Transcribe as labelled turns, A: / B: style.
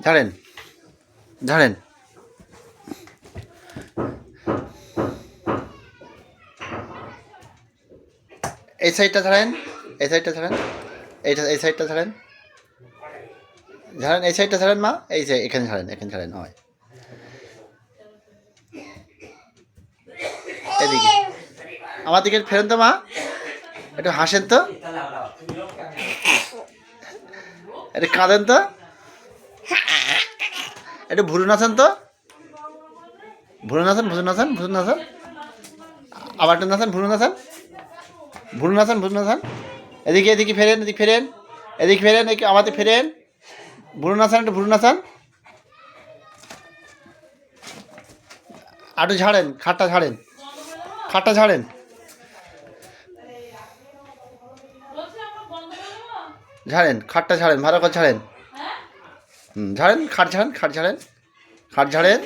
A: ঝাড়েন ঝাড়েন। এই সাইডটা ঝাড়েন, এই সাইডটা ঝাড়েন, এই সাইডটা ঝাড়েন, ঝাড়েন এই সাইডটা ঝাড়েন মা, এই যে এখানে ঝাড়েন, এখানে ঝাড়েন। হয় এদিকে আমার দিকে ফেরেন তো মা, একটু হাসেন তো, একটু কাঁদেন তো, একটু ভুরু নাচান তো, ভুরু নাচান, ভুরু নাচান, ভুরু নাচান, আবার একটু নাচান, ভুরু নাচান, ভুরু নাচান, ভুরু নাচান। এদিকে এদিকে ফেরেন, এদিকে ফেরেন, এদিকে ফেরেন, এদিকে আমাদের ফেরেন, ভুরু নাচান, একটু ভুরু নাচান। একটু ঝাড়েন, খাটটা ঝাড়েন, খাটটা ঝাড়েন, ঝাড়েন, খাটটা ঝাড়েন, ভালো করে ঝাড়েন। ঝাড়েন, খাট ঝাড়েন, খাট ঝাড়েন, খাট ঝাড়েন।